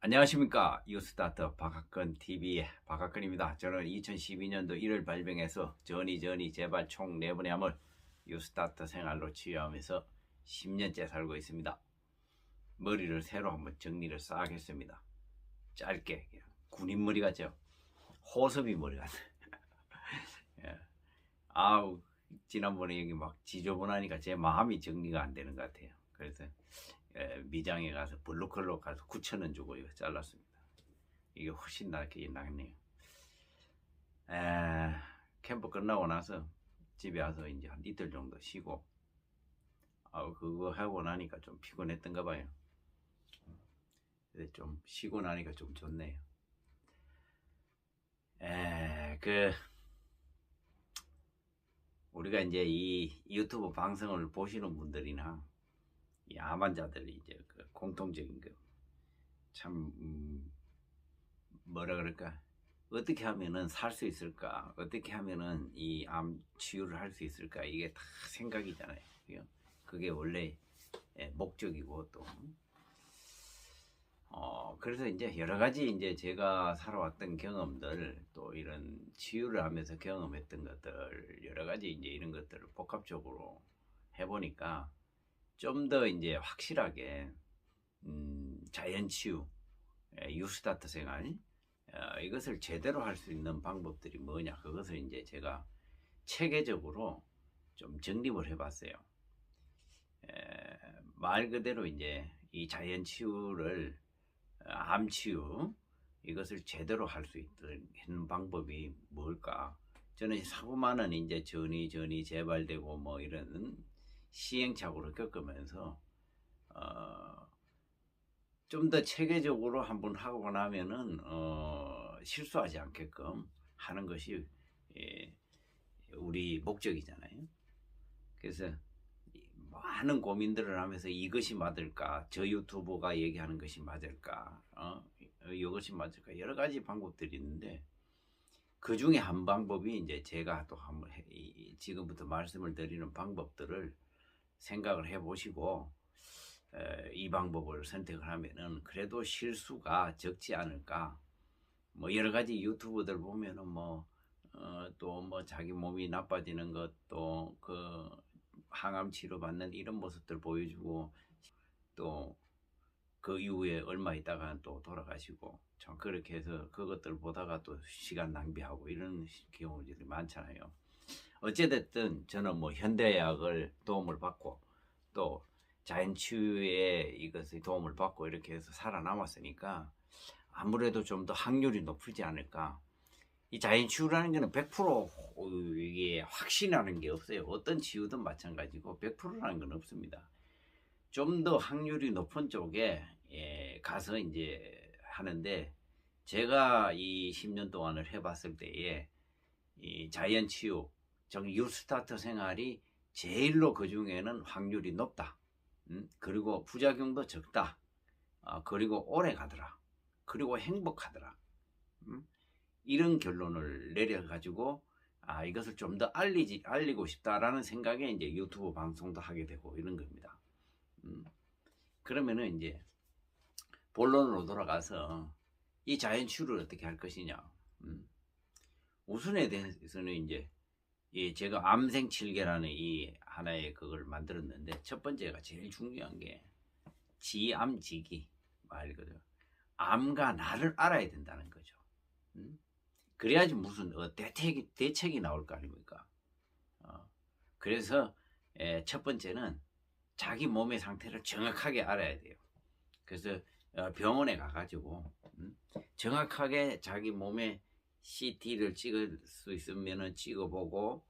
안녕하십니까. 뉴스타트 박학근 TV의 박학근입니다. 저는 2012년도 1월 발병해서 전이 재발 총 4번의 암을 뉴스타트 생활로 치유하면서 10년째 살고 있습니다. 머리를 새로 한번 정리를 싹 했습니다. 짧게 그냥 군인머리 같죠. 호섭이 머리 같아. 예. 아우, 지난번에 여기 막 지저분하니까 제 마음이 정리가 안 되는 것 같아요. 그래서 미장에 가서 블루컬러 가서 9,000원 주고 이거 잘랐습니다. 이게 훨씬 낫네요. 캠프 끝나고 나서 집에 와서 이제 한 이틀 정도 쉬고, 그거 하고 나니까 좀 피곤했던가 봐요. 근데 좀 쉬고 나니까 좀 좋네요. 우리가 이제 이 유튜브 방송을 보시는 분들이나 이 암 환자들이 이제 그 공통적인 참 뭐라 그럴까, 어떻게 하면은 살 수 있을까, 어떻게 하면은 이 암 치유를 할 수 있을까, 이게 다 생각이잖아요. 그게 원래 목적이고 또 그래서 이제 여러 가지 이제 제가 살아왔던 경험들, 또 이런 치유를 하면서 경험했던 것들, 여러 가지 이제 이런 것들을 복합적으로 해보니까 좀 더 이제 확실하게 자연 치유, 유스타트 생활, 이것을 제대로 할 수 있는 방법들이 뭐냐, 그것을 이제 제가 체계적으로 좀 정립을 해봤어요. 말 그대로 이제 이 자연 치유를, 암 치유, 이것을 제대로 할 수 있는 방법이 뭘까? 저는 사고만은 이제 전이 재발되고 뭐 이런 시행착오를 겪으면서 좀 더 체계적으로 한번 하고 나면은 실수하지 않게끔 하는 것이 우리 목적이잖아요. 그래서 많은 고민들을 하면서 이것이 맞을까, 저 유튜버가 얘기하는 것이 맞을까, 이것이 맞을까, 여러 가지 방법들이 있는데, 그 중에 한 방법이 이제 제가 또 한번 지금부터 말씀을 드리는 방법들을 생각을 해보시고 이 방법을 선택을 하면은 그래도 실수가 적지 않을까. 뭐 여러 가지 유튜브들 보면은 또 뭐 자기 몸이 나빠지는 것도 그 항암 치료 받는 이런 모습들 보여주고, 또 그 이후에 얼마 있다가 또 돌아가시고, 참 그렇게 해서 그것들 보다가 또 시간 낭비하고 이런 경우들이 많잖아요. 어찌됐든 저는 뭐 현대의학을 도움을 받고 또 자연치유에 이것의 도움을 받고 이렇게 해서 살아남았으니까 아무래도 좀 더 확률이 높지 않을까. 이 자연치유라는 거는 100% 이게 확신하는 게 없어요. 어떤 치유든 마찬가지고 100%라는 건 없습니다. 좀 더 확률이 높은 쪽에 가서 이제 하는데, 제가 이 10년 동안을 해봤을 때에 이 자연치유, 즉 뉴스타트 생활이 제일로 그 중에는 확률이 높다. 그리고 부작용도 적다. 그리고 오래 가더라. 그리고 행복하더라. 이런 결론을 내려가지고 이것을 좀 더 알리고 싶다라는 생각에 이제 유튜브 방송도 하게 되고 이런 겁니다. 그러면은 이제 본론으로 돌아가서 이 자연치유를 어떻게 할 것이냐. 우선에 대해서는 이제 제가 암생칠계라는 이 하나의 그걸 만들었는데, 첫 번째가 제일 중요한 게 지암지기 말거든. 암과 나를 알아야 된다는 거죠. 그래야지 무슨 대책이 나올 거 아닙니까? 그래서 첫 번째는 자기 몸의 상태를 정확하게 알아야 돼요. 그래서 병원에 가가지고 정확하게 자기 몸의 CT를 찍을 수 있으면은 찍어보고,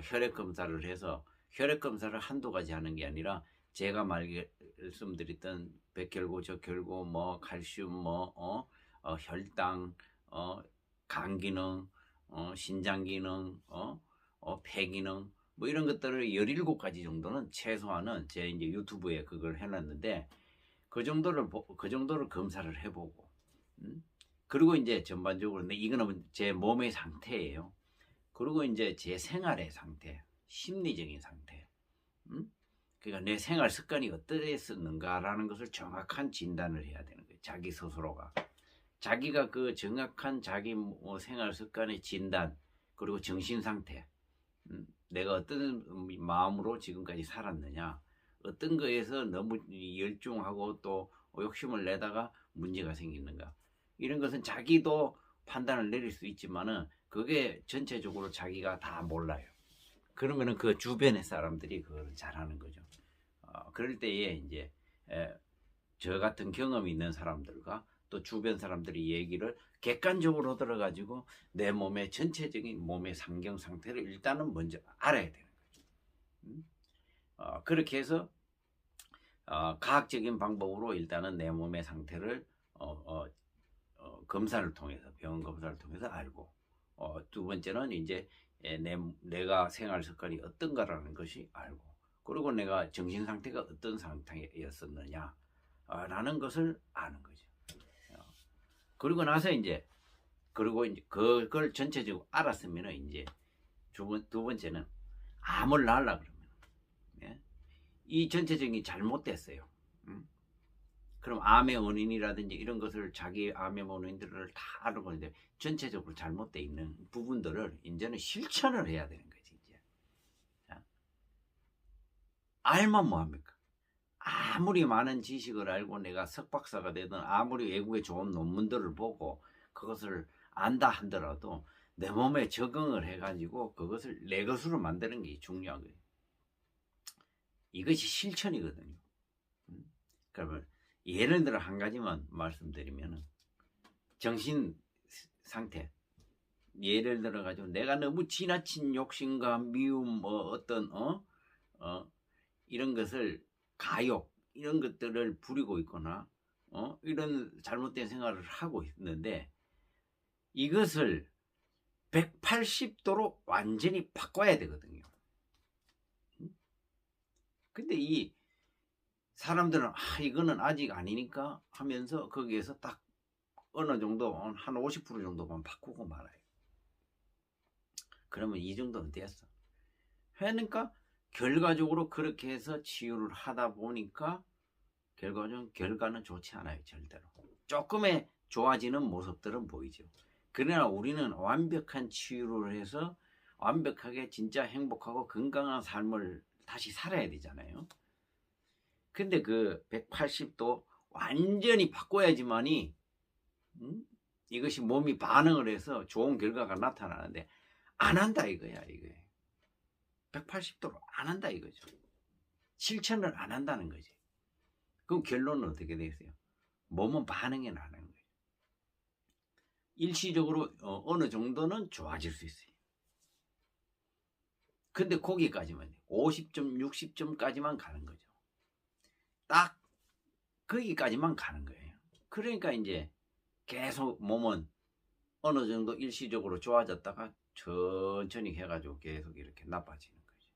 혈액 검사를 해서, 혈액 검사를 한두 가지 하는 게 아니라 제가 말씀드렸던 백혈구, 적혈구, 뭐 칼슘, 혈당, 간 기능, 신장 기능, 폐 기능, 뭐 이런 것들을 17가지 정도는 최소한은 제 이제 유튜브에 그걸 해놨는데, 그 정도를 검사를 해보고, 그리고 이제 전반적으로 이거는 제 몸의 상태예요. 그리고 이제 제 생활의 상태, 심리적인 상태, 그러니까 내 생활 습관이 어떠했었는가라는 것을 정확한 진단을 해야 되는 거죠. 자기 스스로가. 자기가 그 정확한 자기 뭐 생활 습관의 진단, 그리고 정신 상태, 내가 어떤 마음으로 지금까지 살았느냐, 어떤 거에서 너무 열중하고 또 욕심을 내다가 문제가 생기는가, 이런 것은 자기도 판단을 내릴 수 있지만은 그게 전체적으로 자기가 다 몰라요. 그러면은 그 주변의 사람들이 그걸 잘하는 거죠. 그럴 때에 이제 저 같은 경험이 있는 사람들과 또 주변 사람들이 얘기를 객관적으로 들어가지고 내 몸의 전체적인 몸의 상경 상태를 일단은 먼저 알아야 되는 거죠. 그렇게 해서 과학적인 방법으로 일단은 내 몸의 상태를 검사를 통해서, 병원 검사를 통해서 알고, 두 번째는 이제 내가 생활 습관이 어떤가라는 것이 알고, 그리고 내가 정신 상태가 어떤 상태였었느냐 라는 것을 아는 거죠. 그리고 나서 이제 그걸 전체적으로 알았으면은 이제 두 번째는 암을 낳으려 그러면, 예? 이 전체적인 잘못됐어요. 그럼 암의 원인이라든지 이런 것을, 자기 암의 원인들을 다 알고 있는데 전체적으로 잘못되어 있는 부분들을 이제는 실천을 해야 되는 거지. 이제 알면 뭐합니까? 아무리 많은 지식을 알고 내가 석박사가 되든 아무리 외국의 좋은 논문들을 보고 그것을 안다 하더라도 내 몸에 적응을 해가지고 그것을 내 것으로 만드는 게 중요한 거예요. 이것이 실천이거든요. 그러면 예를 들어 한 가지만 말씀드리면, 정신 상태, 예를 들어 가지고 내가 너무 지나친 욕심과 미움, 어떤 이런 것을, 가욕, 이런 것들을 부리고 있거나 이런 잘못된 생활을 하고 있는데, 이것을 180도로 완전히 바꿔야 되거든요. 근데 이 사람들은 이거는 아직 아니니까 하면서 거기에서 딱 어느 정도 한 50% 정도만 바꾸고 말아요. 그러면 이 정도는 됐어. 그러니까 결과적으로 그렇게 해서 치유를 하다 보니까 결과는 좋지 않아요. 절대로. 조금의 좋아지는 모습들은 보이죠. 그러나 우리는 완벽한 치유를 해서 완벽하게 진짜 행복하고 건강한 삶을 다시 살아야 되잖아요. 근데 그 180도 완전히 바꿔야지만이 이것이 몸이 반응을 해서 좋은 결과가 나타나는데, 안 한다 이거야. 이게 180도로 안 한다 이거죠. 실천을 안 한다는 거지. 그럼 결론은 어떻게 되겠어요? 몸은 반응이 안 하는 거예요. 일시적으로 어느 정도는 좋아질 수 있어요. 근데 거기까지만, 50점, 60점까지만 가는 거죠. 딱 거기까지만 가는 거예요. 그러니까 이제 계속 몸은 어느 정도 일시적으로 좋아졌다가 천천히 해가지고 계속 이렇게 나빠지는 거죠.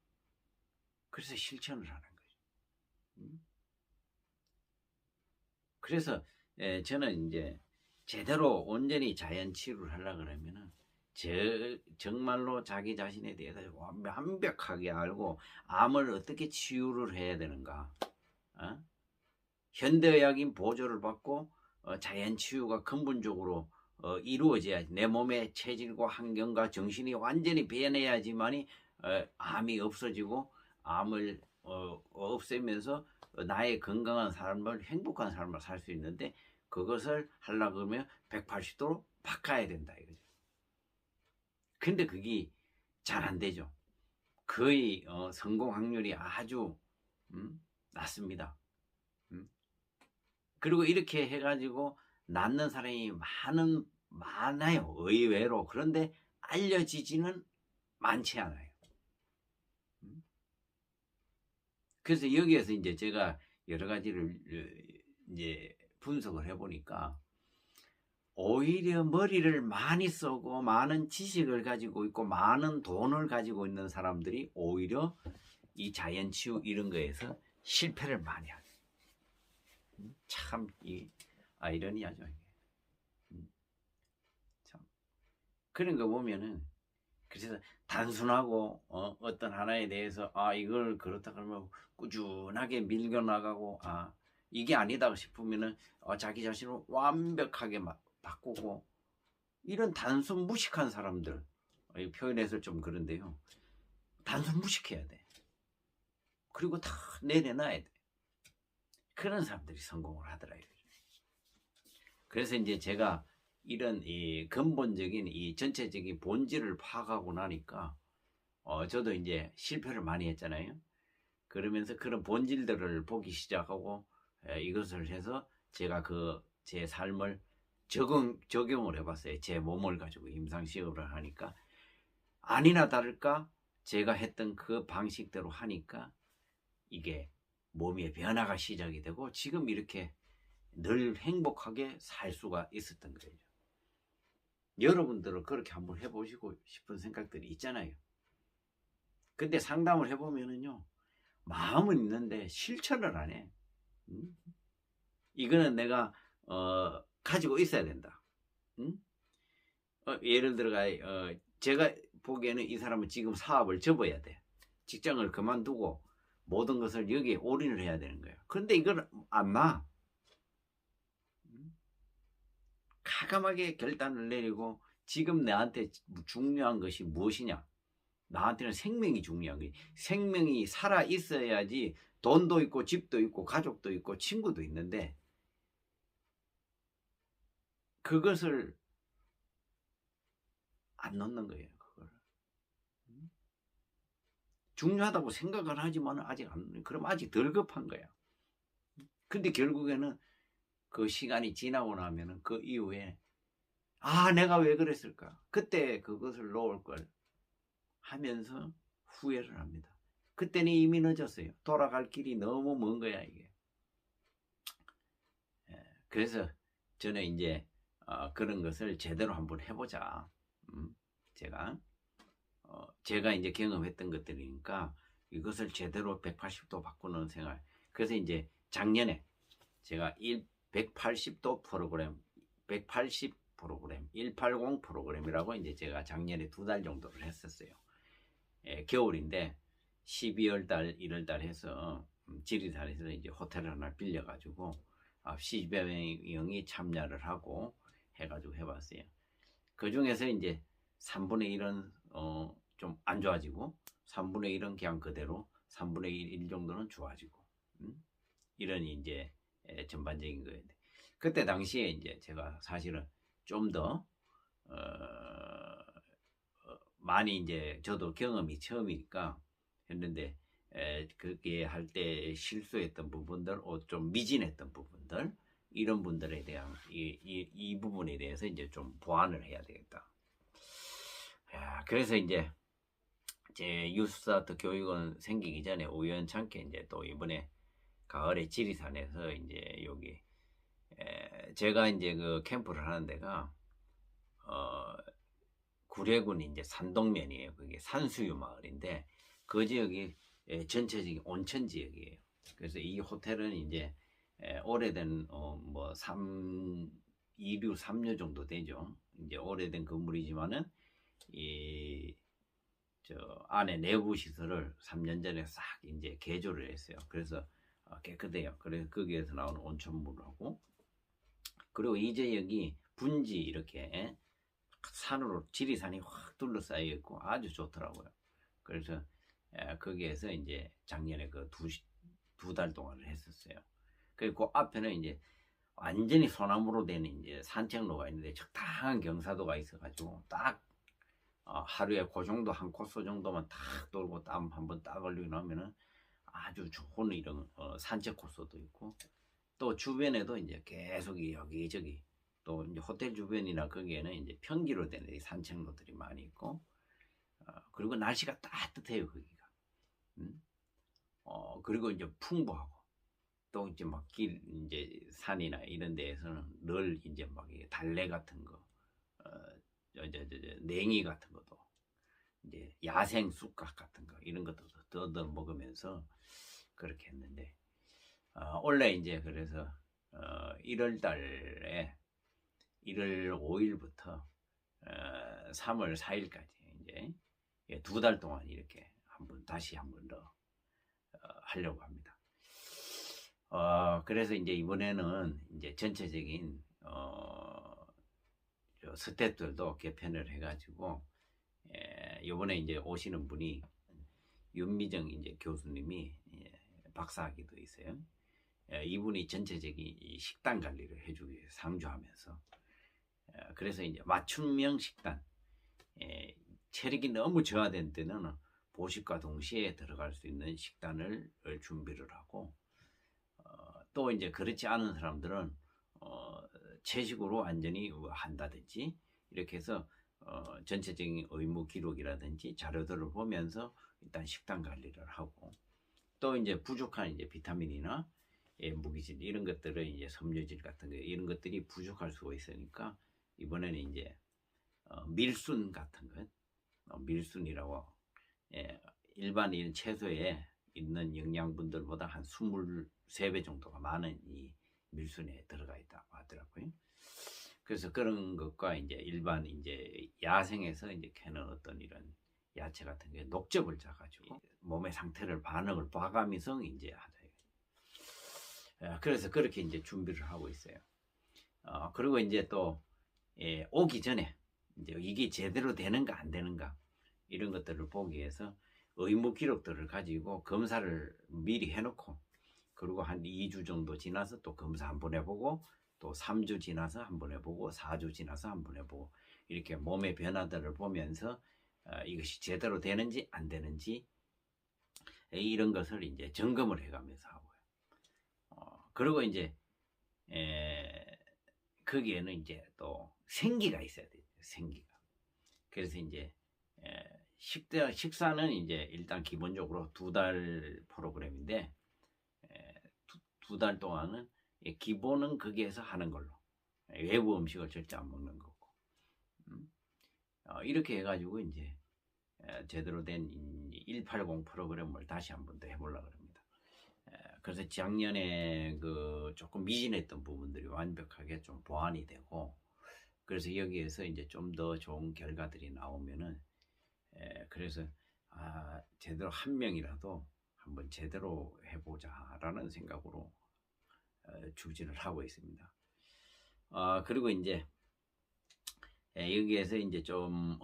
그래서 실천을 하는 거죠. 그래서 저는 이제 제대로 온전히 자연 치유를 하려고 그러면은 정말로 자기 자신에 대해서 완벽하게 알고 암을 어떻게 치유를 해야 되는가, 현대의학인 보조를 받고 자연 치유가 근본적으로 이루어져야지, 내 몸의 체질과 환경과 정신이 완전히 변해야지만이 암이 없어지고 암을 없애면서 나의 건강한 삶을, 행복한 삶을 살 수 있는데, 그것을 하려고 하면 180도로 바꿔야 된다 이거죠. 근데 그게 잘 안 되죠. 거의 성공 확률이 아주 낮습니다. 그리고 이렇게 해가지고 낫는 사람이 많아요. 의외로. 그런데 알려지지는 많지 않아요. 그래서 여기에서 이제 제가 여러 가지를 이제 분석을 해보니까, 오히려 머리를 많이 쓰고 많은 지식을 가지고 있고 많은 돈을 가지고 있는 사람들이 오히려 이 자연치유 이런 거에서 실패를 많이 하죠. 참 아이러니하죠. 참. 그런 거 보면은, 그래서 단순하고 어떤 하나에 대해서 이걸 그렇다 그러면 꾸준하게 밀고 나가고, 이게 아니다 싶으면은 자기 자신을 완벽하게 바꾸고, 이런 단순 무식한 사람들, 이 표현해서 좀 그런데요, 단순 무식해야 돼. 그리고 다 내려놔야 돼. 그런 사람들이 성공을 하더라. 그래서 이제 제가 이런 이 근본적인 이 전체적인 본질을 파악하고 나니까 저도 이제 실패를 많이 했잖아요. 그러면서 그런 본질들을 보기 시작하고 이것을 해서 제가 제 삶을 적용을 해봤어요. 제 몸을 가지고 임상시험을 하니까 아니나 다를까 제가 했던 그 방식대로 하니까 이게 몸의 변화가 시작이 되고 지금 이렇게 늘 행복하게 살 수가 있었던 거예요. 여러분들은 그렇게 한번 해보시고 싶은 생각들이 있잖아요. 근데 상담을 해보면은요, 마음은 있는데 실천을 안 해. 이거는 내가 가지고 있어야 된다. 예를 들어 제가 보기에는 이 사람은 지금 사업을 접어야 돼. 직장을 그만두고 모든 것을 여기에 올인을 해야 되는 거예요. 그런데 이걸 안 놔. 가감하게 결단을 내리고 지금 나한테 중요한 것이 무엇이냐? 나한테는 생명이 중요한 거예요. 생명이 살아 있어야지 돈도 있고 집도 있고 가족도 있고 친구도 있는데 그것을 안 넣는 거예요. 그걸 중요하다고 생각을 하지만 아직 안, 그럼 아직 덜 급한 거야. 근데 결국에는 그 시간이 지나고 나면은 그 이후에 내가 왜 그랬을까? 그때 그것을 놓을 걸 하면서 후회를 합니다. 그때는 이미 늦었어요. 돌아갈 길이 너무 먼 거야, 이게. 그래서 저는 이제 그런 것을 제대로 한번 해보자. 제가 이제 경험했던 것들이니까 이것을 제대로 180도 바꾸는 생활. 그래서 이제 작년에 제가 180도 프로그램, 180 프로그램, 180 프로그램이라고 이제 제가 작년에 2달 정도를 했었어요. 겨울인데 12월 달, 1월 달 해서 지리산에서 이제 호텔 하나 빌려가지고 10여 명이 참여를 하고 해가지고 해봤어요. 그 중에서 이제 3분의 1은 좀 안 좋아지고 3분의 1은 그냥 그대로 3분의 1 정도는 좋아지고 이런 이제 전반적인 거예요. 그때 당시에 이제 제가 사실은 좀 더 많이 이제 저도 경험이 처음이니까 했는데 그게 할 때 실수했던 부분들, 좀 미진했던 부분들, 이런 분들에 대한 이 부분에 대해서 이제 좀 보완을 해야 되겠다. 그래서 이제 제 유스타트 교육원 생기기 전에 우연찮게 이제 또 이번에 가을에 지리산에서 이제 여기 제가 이제 그 캠프를 하는 데가 구례군 이제 산동면이에요. 그게 산수유 마을인데 그 지역이 전체적인 온천 지역이에요. 그래서 이 호텔은 이제 오래된 뭐 2류 3류 정도 되죠. 이제 오래된 건물이지만은 저 안에 내부 시설을 3년 전에 싹 이제 개조를 했어요. 그래서 깨끗해요. 그래서 거기에서 나오는 온천물하고, 그리고 이 지역이 분지 이렇게 산으로 지리산이 확 둘러싸여 있고 아주 좋더라고요. 그래서 거기에서 이제 작년에 그 두 달 동안을 했었어요. 그리고 그 앞에는 이제 완전히 소나무로 된 이제 산책로가 있는데 적당한 경사도가 있어가지고 딱 하루에 그 정도 한 코스 정도만 딱 돌고 땀 한번 딱 걸리고 나면은 아주 좋은 이런 산책 코스도 있고, 또 주변에도 이제 계속 여기저기 또 이제 호텔 주변이나 거기에는 이제 평지로 된 산책로들이 많이 있고, 그리고 날씨가 따뜻해요 거기가. 그리고 이제 풍부하고, 또 이제 막 이제 산이나 이런 데에서는 늘 이제 막 달래 같은 거, 냉이 같은 것도, 이제 야생 쑥갓 같은 거 이런 것도 뜯어 먹으면서 그렇게 했는데, 원래 이제 그래서 1월 달에 1월 5일부터 3월 4일까지 이제 2달 동안 이렇게 다시 한번 더 하려고 합니다. 그래서 이제 이번에는 이제 전체적인 저 스태프들도 개편을 해가지고 요번에 이제 오시는 분이 윤미정 이제 교수님이 박사학위도 있어요. 이분이 전체적인 이 식단 관리를 해주기 위해서 상주하면서 그래서 이제 맞춤형 식단, 체력이 너무 저하된 때는 보식과 동시에 들어갈 수 있는 식단을 준비를 하고 또 이제 그렇지 않은 사람들은 채식으로 완전히 한다든지 이렇게 해서 전체적인 의무 기록이라든지 자료들을 보면서 일단 식단 관리를 하고 또 이제 부족한 이제 비타민이나 무기질 이런 것들은 이제 섬유질 같은 거 이런 것들이 부족할 수가 있으니까 이번에는 이제 밀순 같은 것 밀순이라고 일반인 채소에 있는 영양분들보다 한 23배 정도가 많은 이 밀순에 들어가 있다고 하더라고요. 그래서 그런 것과 이제 일반 이제 야생에서 이제 캐는 어떤 이런 야채 같은 게 녹즙을 짜가지고 몸의 상태를 반응을 봐가면서 이제 하다. 그래서 그렇게 이제 준비를 하고 있어요. 그리고 이제 또 오기 전에 이제 이게 제대로 되는가 안 되는가 이런 것들을 보기 위해서 의무 기록들을 가지고 검사를 미리 해놓고 그리고 한 2주 정도 지나서 또 검사 한번 해보고 또 3주 지나서 한번 해보고 4주 지나서 한번 해보고 이렇게 몸의 변화들을 보면서 이것이 제대로 되는지 안 되는지 이런 것을 이제 점검을 해가면서 하고요. 그리고 이제 거기에는 이제 또 생기가 있어야 돼요. 생기가. 그래서 이제 식사는 이제 일단 기본적으로 2달 프로그램인데 두 달 동안은 기본은 거기에서 하는 걸로 외부 음식을 절대 안 먹는 거고 이렇게 해가지고 이제 제대로 된 180 프로그램을 다시 한번 더 해보려고 합니다. 그래서 작년에 그 조금 미진했던 부분들이 완벽하게 좀 보완이 되고 그래서 여기에서 이제 좀 더 좋은 결과들이 나오면은 그래서 제대로 한 명이라도 한번 제대로 해보자라는 생각으로 추진을 하고 있습니다. 그리고 이제 여기에서 이제 좀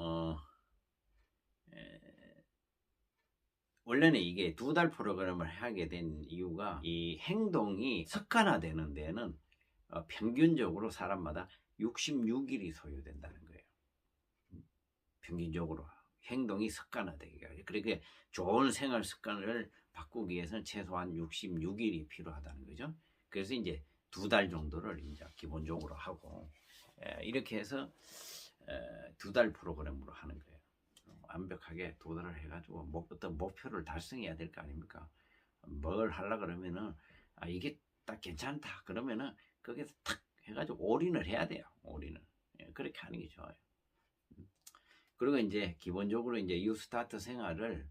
원래는 이게 2달 프로그램을 하게 된 이유가 이 행동이 습관화되는 데는 평균적으로 사람마다 66일이 소요된다는 거예요. 평균적으로 행동이 습관화되기가. 그러니까 좋은 생활 습관을 바꾸기 위해서는 최소한 66일이 필요하다는 거죠. 그래서 이제 2달 정도를 이제 기본적으로 하고 이렇게 해서 2달 프로그램으로 하는 거예요. 완벽하게 2달을 해가지고 어떤 목표를 달성해야 될 거 아닙니까? 뭘 하려 그러면은 이게 딱 괜찮다 그러면은 거기서 탁 해가지고 올인을 해야 돼요. 올인을 그렇게 하는 게 좋아요. 그리고 이제 기본적으로 이제 유스타트 생활을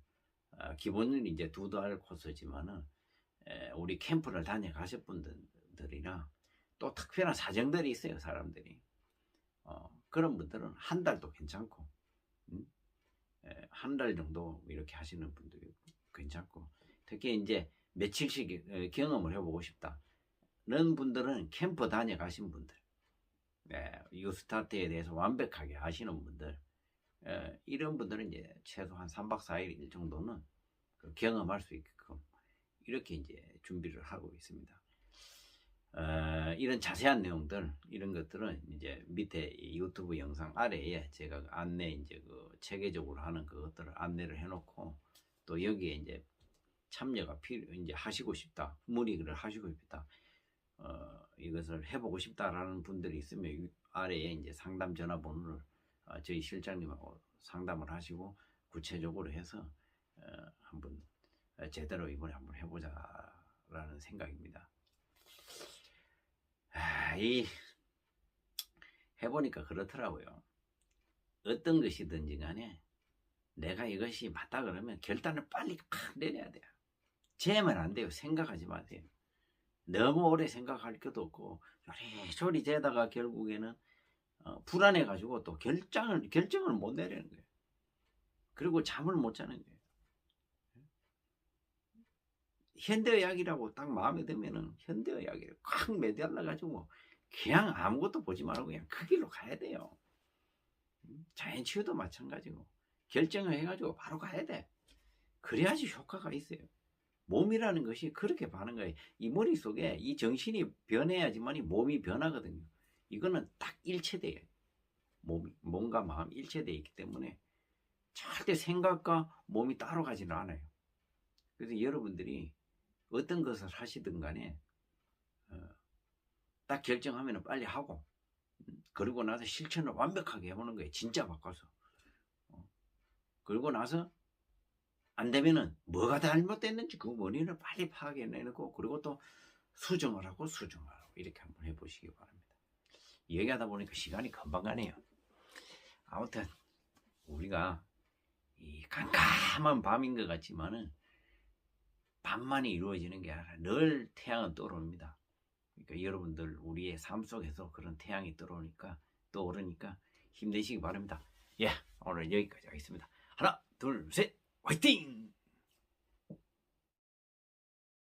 기본은 이제 2달 코스지만은 우리 캠프를 다녀가실 분들이나 또 특별한 사정들이 있어요. 사람들이 그런 분들은 한 달도 괜찮고 한 달 정도 이렇게 하시는 분들이 괜찮고 특히 이제 며칠씩 경험을 해보고 싶다는 분들은 캠프 다녀가신 분들 유스타트에 대해서 완벽하게 아시는 분들 이런 분들은 이제 최소한 3박 4일 정도는 경험할 수 있게끔 이렇게 이제 준비를 하고 있습니다. 이런 자세한 내용들 이런 것들은 이제 밑에 유튜브 영상 아래에 제가 안내 이제 그 체계적으로 하는 그것들을 안내를 해놓고 또 여기에 이제 참여가 이제 하시고 싶다 문의를 하시고 싶다 이것을 해보고 싶다라는 분들이 있으면 아래에 이제 상담 전화번호를 저희 실장님하고 상담을 하시고 구체적으로 해서 한번 제대로 이번에 한번 해보자라는 생각입니다. 해보니까 그렇더라고요. 어떤 것이든지 간에 내가 이것이 맞다 그러면 결단을 빨리 팍 내려야 돼요. 재면 안 돼요. 생각하지 마세요. 너무 오래 생각할 것도 없고 요리조리 재다가 결국에는 불안해가지고 또 결정을 못 내리는 거예요. 그리고 잠을 못 자는 거예요. 현대의학이라고 딱 마음에 들면은 현대의학에 꽉 매달려가지고 그냥 아무것도 보지 말고 그냥 그 길로 가야 돼요. 자연치유도 마찬가지고 결정을 해가지고 바로 가야 돼. 그래야지 효과가 있어요. 몸이라는 것이 그렇게 반응 거예요. 이 머릿속에 이 정신이 변해야지만 이 몸이 변하거든요. 이거는 딱 일체돼요. 몸과 마음 일체되어 있기 때문에 절대 생각과 몸이 따로 가지는 않아요. 그래서 여러분들이 어떤 것을 하시든 간에 딱 결정하면 빨리 하고 그러고 나서 실천을 완벽하게 해보는 거예요. 진짜 바꿔서. 그러고 나서 안 되면은 뭐가 잘못됐는지 그 원인을 빨리 파악해내고 그리고 또 수정을 하고 이렇게 한번 해보시기 바랍니다. 얘기하다 보니까 시간이 금방 가네요. 아무튼 우리가 이 깜깜한 밤인 것 같지만은 밤만이 이루어지는 게 아니라 늘 태양은 떠오릅니다. 그러니까 여러분들 우리의 삶 속에서 그런 태양이 떠오르니까 힘내시기 바랍니다. 예, 오늘 여기까지 하겠습니다. 하나, 둘, 셋, 화이팅!